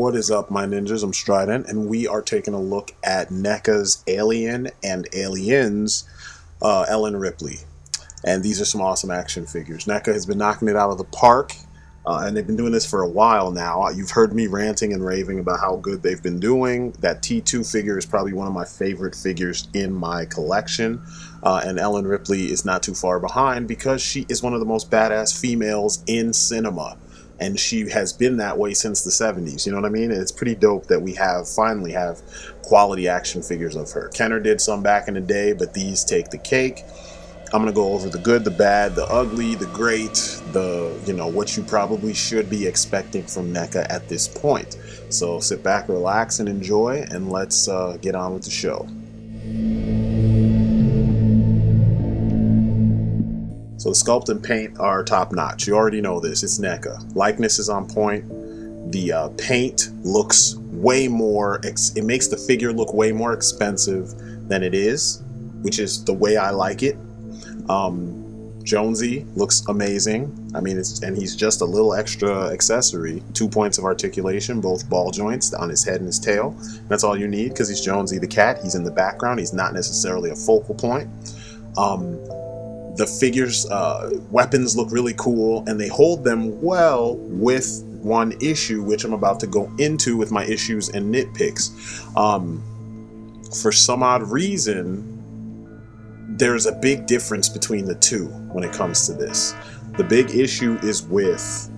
What is up, my ninjas? I'm Strident, and we are taking a look at NECA's Alien and Aliens, Ellen Ripley. And these are some awesome action figures. NECA has been knocking it out of the park, and they've been doing this for a while now. You've heard me ranting and raving about how good they've been doing. That T2 figure is probably one of my favorite figures in my collection, and Ellen Ripley is not too far behind because she is one of the most badass females in cinema. And she has been that way since the 70s, you know what I mean? And it's pretty dope that we finally have quality action figures of her. Kenner did some back in the day, but these take the cake. I'm gonna go over the good, the bad, the ugly, the great, what you probably should be expecting from NECA at this point. So sit back, relax, and enjoy, and let's get on with the show. So the sculpt and paint are top notch. You already know this. It's NECA. Likeness is on point. The paint looks way more, it makes the figure look way more expensive than it is, which is the way I like it. Jonesy looks amazing. I mean, and he's just a little extra accessory. 2 points of articulation, both ball joints on his head and his tail. That's all you need because he's Jonesy the cat. He's in the background. He's not necessarily a focal point. The figures' weapons look really cool, and they hold them well with one issue, which I'm about to go into with my issues and nitpicks. For some odd reason, there's a big difference between the two when it comes to this. The big issue is with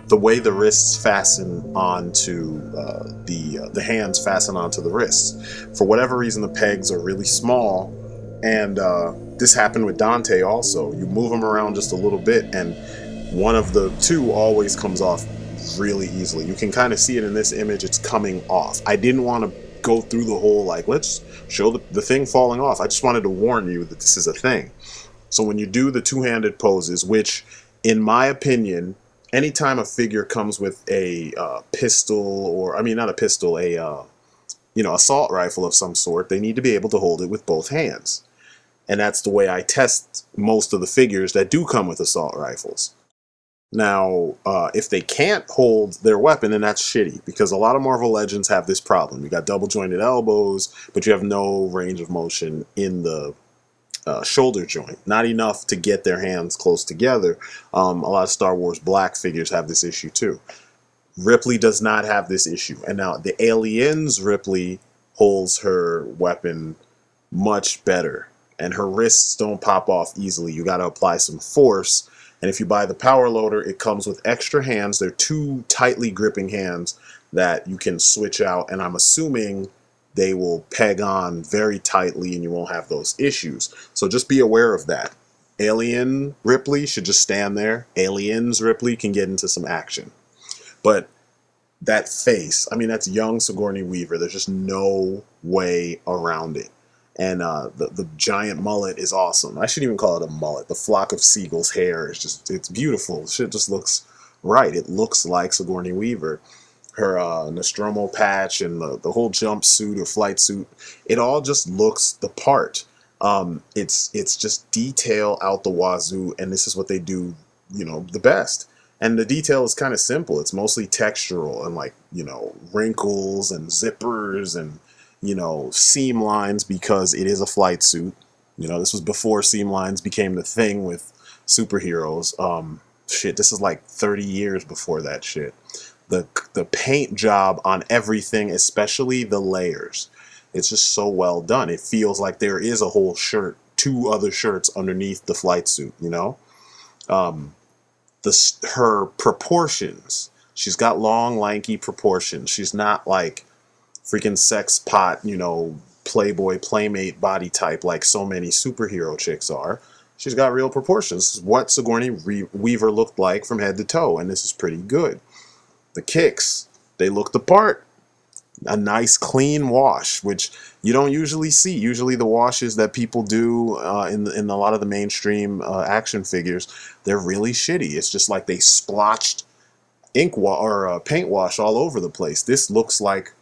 the way the wrists fasten onto the hands fasten onto the wrists. For whatever reason, the pegs are really small, and this happened with Dante also. You move them around just a little bit, and one of the two always comes off really easily. You can kind of see it in this image. It's coming off. I didn't want to go through the whole, like, let's show the thing falling off. I just wanted to warn you that this is a thing. So when you do the two-handed poses, which, in my opinion, anytime a figure comes with a pistol, or, I mean, not a pistol, assault rifle of some sort, they need to be able to hold it with both hands. And that's the way I test most of the figures that do come with assault rifles. Now, if they can't hold their weapon, then that's shitty, because a lot of Marvel Legends have this problem. You got double jointed elbows, but you have no range of motion in the shoulder joint. Not enough to get their hands close together. A lot of Star Wars Black figures have this issue too. Ripley does not have this issue. And now the Aliens Ripley holds her weapon much better, and her wrists don't pop off easily. You got to apply some force. And if you buy the power loader, it comes with extra hands. They're two tightly gripping hands that you can switch out, and I'm assuming they will peg on very tightly and you won't have those issues. So just be aware of that. Alien Ripley should just stand there. Aliens Ripley can get into some action. But that face, I mean, that's young Sigourney Weaver. There's just no way around it. And the giant mullet is awesome. I shouldn't even call it a mullet. The flock of seagulls' hair is just, it's beautiful. Shit just looks right. It looks like Sigourney Weaver. Her Nostromo patch and the whole jumpsuit or flight suit, it all just looks the part. It's just detail out the wazoo, and this is what they do, the best. And the detail is kind of simple. It's mostly textural and, like, wrinkles and zippers and seam lines, because it is a flight suit. This was before seam lines became the thing with superheroes. This is like 30 years before that shit. The paint job on everything, especially the layers, it's just so well done. It feels like there is a whole shirt, two other shirts underneath the flight suit, her proportions. She's got long, lanky proportions. She's not like freaking sex pot, playboy playmate body type like so many superhero chicks are. She's got real proportions. This is what Sigourney Weaver looked like from head to toe, and this is pretty good. The kicks, they look the part. A nice clean wash, which you don't usually see. Usually the washes that people do in a lot of the mainstream action figures, they're really shitty. It's just like they splotched paint wash all over the place. This looks like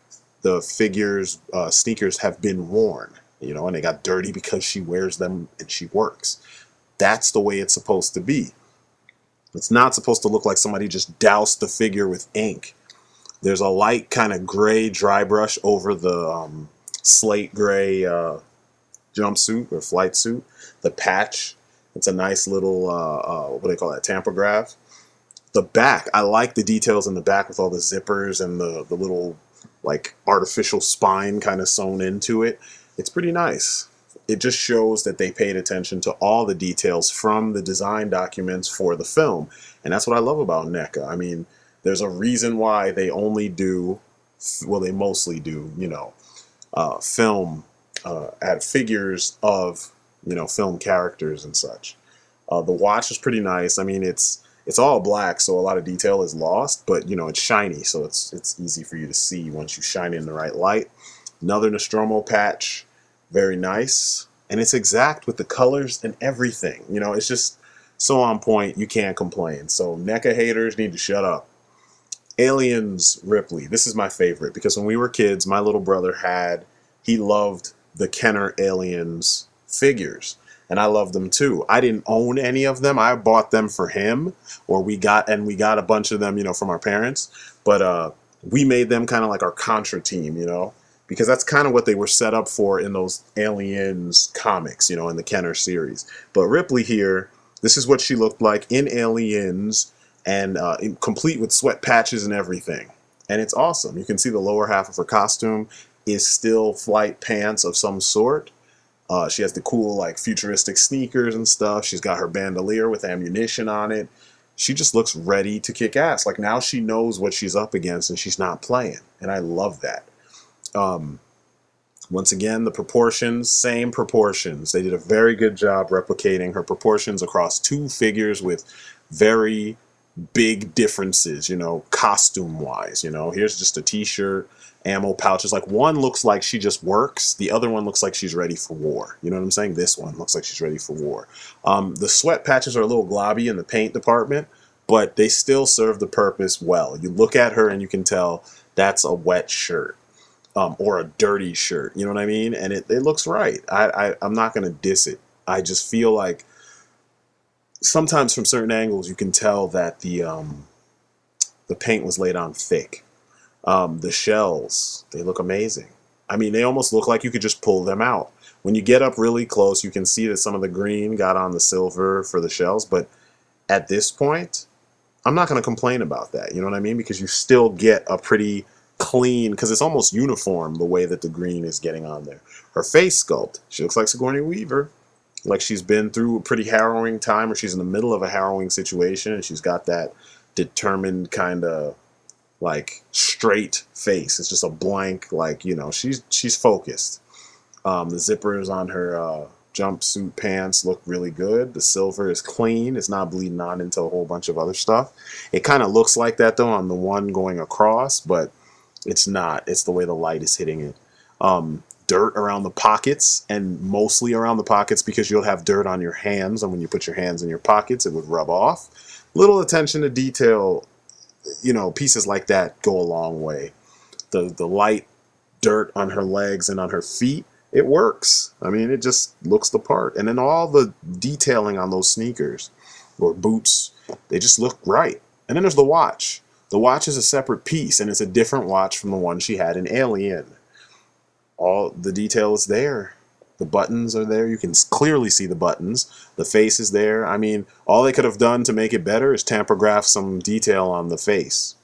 the figures' sneakers have been worn, and they got dirty because she wears them and she works. That's the way it's supposed to be. It's not supposed to look like somebody just doused the figure with ink. There's a light kind of gray dry brush over the slate gray jumpsuit or flight suit. The patch, it's a nice little, what do they call that, tampograph. The back, I like the details in the back with all the zippers and the little like artificial spine kind of sewn into it. It's pretty nice. It just shows that they paid attention to all the details from the design documents for the film. And that's what I love about NECA. I mean, there's a reason why they only do, well, they mostly do, you know, film at figures of, you know, film characters and such. The watch is pretty nice. I mean, it's all black, so a lot of detail is lost, but you know, it's shiny, so it's easy for you to see once you shine it in the right light. Another Nostromo patch, very nice, and it's exact with the colors and everything. You know, it's just so on point, you can't complain. So NECA haters need to shut up. Aliens Ripley. This is my favorite because when we were kids, my little brother he loved the Kenner Aliens figures. And I loved them too. I didn't own any of them. I bought them for him, or we got a bunch of them, you know, from our parents. But we made them kind of like our Contra team, you know, because that's kind of what they were set up for in those Aliens comics, you know, in the Kenner series. But Ripley here, this is what she looked like in Aliens, and complete with sweat patches and everything. And it's awesome. You can see the lower half of her costume is still flight pants of some sort. She has the cool, like, futuristic sneakers and stuff. She's got her bandolier with ammunition on it. She just looks ready to kick ass. Like, now she knows what she's up against and she's not playing. And I love that. Once again, the proportions, same proportions. They did a very good job replicating her proportions across two figures with very big differences, you know, costume-wise. You know, here's just a t-shirt, ammo pouches. Like, one looks like she just works. The other one looks like she's ready for war. You know what I'm saying? This one looks like she's ready for war. The sweat patches are a little globby in the paint department, but they still serve the purpose well. You look at her and you can tell that's a wet shirt, or a dirty shirt. You know what I mean? And it looks right. I'm not going to diss it. I just feel like sometimes from certain angles you can tell that the paint was laid on thick. The shells, they look amazing. I mean, they almost look like you could just pull them out. When you get up really close, you can see that some of the green got on the silver for the shells, but at this point, I'm not going to complain about that. You know what I mean? Because you still get a pretty clean, because it's almost uniform the way that the green is getting on there. Her face sculpt, she looks like Sigourney Weaver. Like she's been through a pretty harrowing time, or she's in the middle of a harrowing situation, and she's got that determined kind of like straight face. It's just a blank, like, you know, she's focused. The zippers on her jumpsuit pants look really good. The silver is clean. It's not bleeding on into a whole bunch of other stuff. It kind of looks like that though on the one going across, but it's not. It's the way the light is hitting it. Dirt around the pockets, and mostly around the pockets because you'll have dirt on your hands, and when you put your hands in your pockets, it would rub off. Little attention to detail, you know, pieces like that go a long way. The light dirt on her legs and on her feet, it works. I mean, it just looks the part. And then all the detailing on those sneakers or boots, they just look right. And then there's the watch. The watch is a separate piece, and it's a different watch from the one she had in Alien. All the detail is there. The buttons are there. You can clearly see the buttons. The face is there. I mean, all they could have done to make it better is tampograph some detail on the face.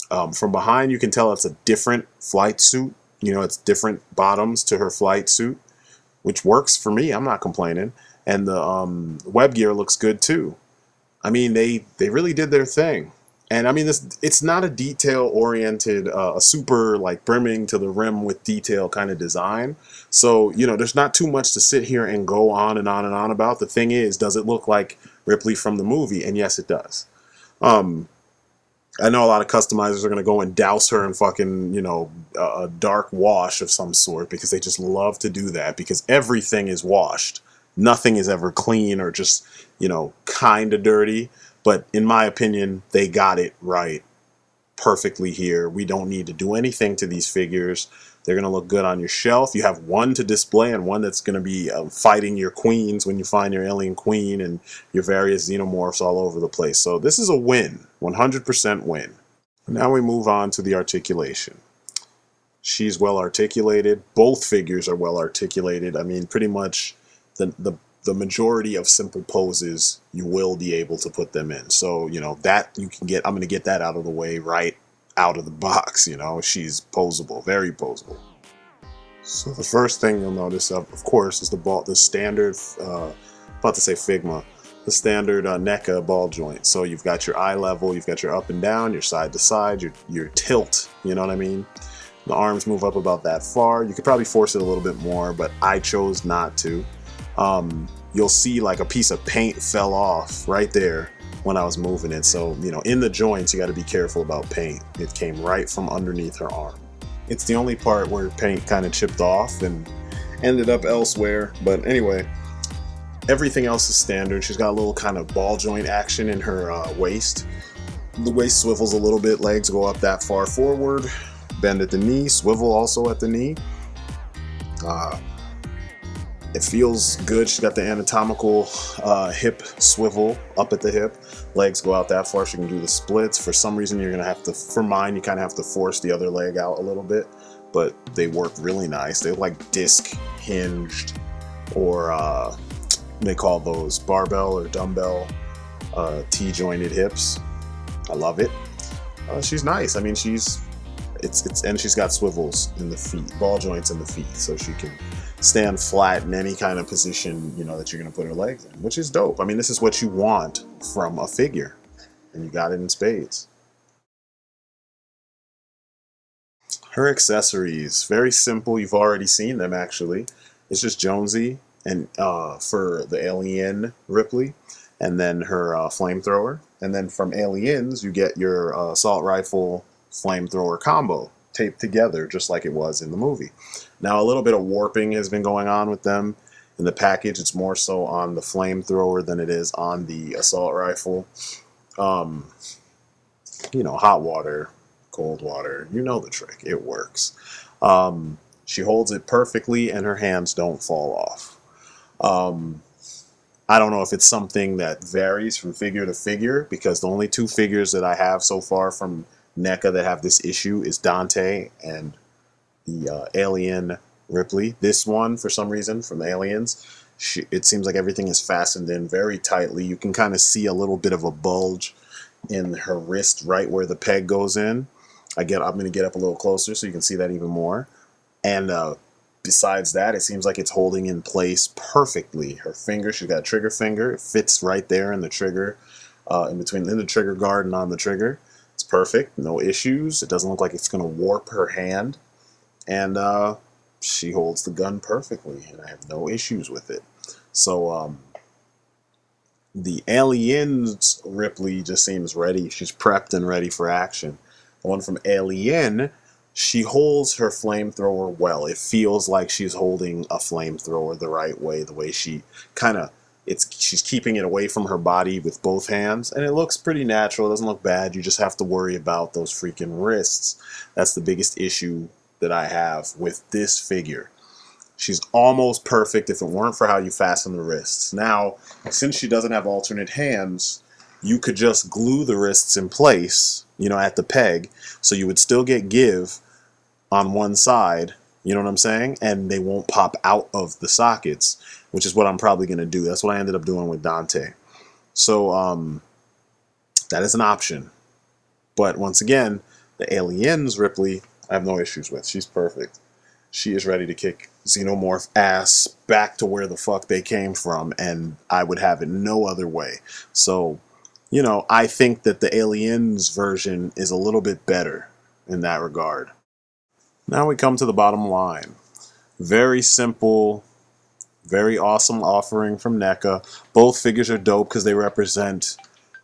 From behind, you can tell it's a different flight suit. You know, it's different bottoms to her flight suit, which works for me. I'm not complaining. And the web gear looks good too. I mean, they really did their thing. And I mean, it's not a detail-oriented, a super, like, brimming to the rim with detail kind of design. So, you know, there's not too much to sit here and go on and on and on about. The thing is, does it look like Ripley from the movie? And yes, it does. I know a lot of customizers are going to go and douse her in fucking, you know, a dark wash of some sort, because they just love to do that, because everything is washed. Nothing is ever clean or just, you know, kind of dirty. But in my opinion, they got it right perfectly here. We don't need to do anything to these figures. They're going to look good on your shelf. You have one to display and one that's going to be fighting your queens when you find your alien queen and your various xenomorphs all over the place. So this is a win, 100% win. Now we move on to the articulation. She's well articulated. Both figures are well articulated. I mean, pretty much the majority of simple poses you will be able to put them in. So, you know, that you can get, I'm going to get that out of the way right out of the box. You know, she's posable, very posable. So the first thing you'll notice, of course, is the standard, about to say Figma, the standard NECA ball joint. So you've got your eye level, you've got your up and down, your side to side, your tilt, you know what I mean? The arms move up about that far. You could probably force it a little bit more, but I chose not to. You'll see like a piece of paint fell off right there when I was moving it. So, you know, in the joints, you got to be careful about paint. It came right from underneath her arm. It's the only part where paint kind of chipped off and ended up elsewhere. But anyway, everything else is standard. She's got a little kind of ball joint action in her waist. The waist swivels a little bit, legs go up that far forward, bend at the knee, swivel also at the knee. It feels good. She's got the anatomical hip swivel up at the hip. Legs go out that far. She can do the splits. For some reason, you're going to have to, for mine, you kind of have to force the other leg out a little bit. But they work really nice. They're like disc hinged, or they call those barbell or dumbbell T-jointed hips. I love it. She's nice. I mean, and she's got swivels in the feet, ball joints in the feet, so she can stand flat in any kind of position, you know, that you're going to put her legs in, which is dope. I mean, this is what you want from a figure, and you got it in spades. Her accessories, very simple. You've already seen them, actually. It's just Jonesy and for the Alien Ripley, and then her flamethrower. And then from Aliens, you get your assault rifle flamethrower combo taped together just like it was in the movie. Now, a little bit of warping has been going on with them in the package. It's more so on the flamethrower than it is on the assault rifle. You know, hot water, cold water, you know the trick. It works. She holds it perfectly and her hands don't fall off. I don't know if it's something that varies from figure to figure, because the only two figures that I have so far from NECA that have this issue is Dante and the Alien Ripley. This one, for some reason, from the Aliens, it seems like everything is fastened in very tightly. You can kind of see a little bit of a bulge in her wrist right where the peg goes in. I'm going to get up a little closer so you can see that even more. And besides that, it seems like it's holding in place perfectly. Her finger, she's got a trigger finger. It fits right there in the trigger, in the trigger guard and on the trigger. It's perfect, no issues. It doesn't look like it's going to warp her hand. And she holds the gun perfectly, and I have no issues with it. So the Aliens Ripley just seems ready. She's prepped and ready for action. The one from Alien, she holds her flamethrower well. It feels like she's holding a flamethrower the right way, the way she kind of, she's keeping it away from her body with both hands, and it looks pretty natural. It doesn't look bad. You just have to worry about those freaking wrists. That's the biggest issue that I have with this figure. She's almost perfect if it weren't for how you fasten the wrists. Now, since she doesn't have alternate hands, you could just glue the wrists in place, you know, at the peg, so you would still get give on one side, you know what I'm saying? And they won't pop out of the sockets, which is what I'm probably going to do. That's what I ended up doing with Dante. So that is an option. But once again, the Aliens Ripley, I have no issues with. She's perfect. She is ready to kick Xenomorph ass back to where the fuck they came from, and I would have it no other way. So, you know, I think that the Aliens version is a little bit better in that regard. Now we come to the bottom line. Very simple, very awesome offering from NECA. Both figures are dope because they represent,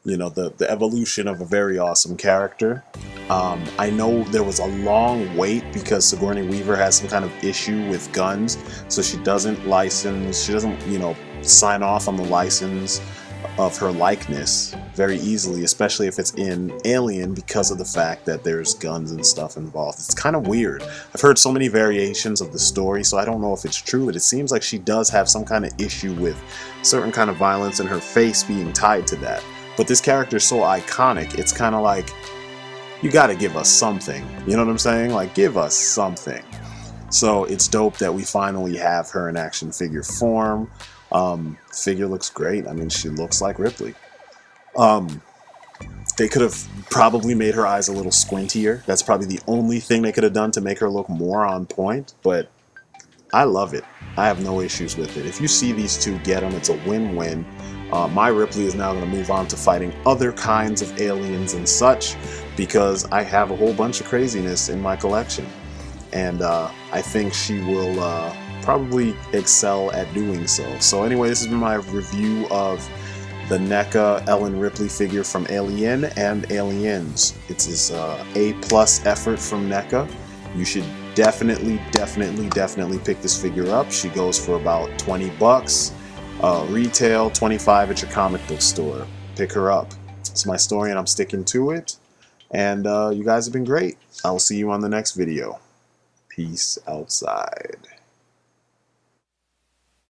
you know, the evolution of a very awesome character. I know there was a long wait because Sigourney Weaver has some kind of issue with guns, so she doesn't, you know, sign off on the license of her likeness very easily, especially if it's in Alien, because of the fact that there's guns and stuff involved. It's kind of weird. I've heard so many variations of the story, so I don't know if it's true, but it seems like she does have some kind of issue with certain kind of violence and her face being tied to that. But this character is so iconic, it's kind of like, you got to give us something. You know what I'm saying? Like, give us something. So it's dope that we finally have her in action figure form. Figure looks great. I mean, she looks like Ripley. They could have probably made her eyes a little squintier. That's probably the only thing they could have done to make her look more on point, but I love it. I have no issues with it. If you see these two, get them. It's a win-win. My Ripley is now going to move on to fighting other kinds of aliens and such, because I have a whole bunch of craziness in my collection. And I think she will probably excel at doing so. So anyway, this has been my review of the NECA Ellen Ripley figure from Alien and Aliens. It's his A+ effort from NECA. You should definitely pick this figure up. She goes for about 20 bucks. Retail, 25 at your comic book store. Pick her up. It's my story and I'm sticking to it. And you guys have been great. I will see you on the next video. Peace outside.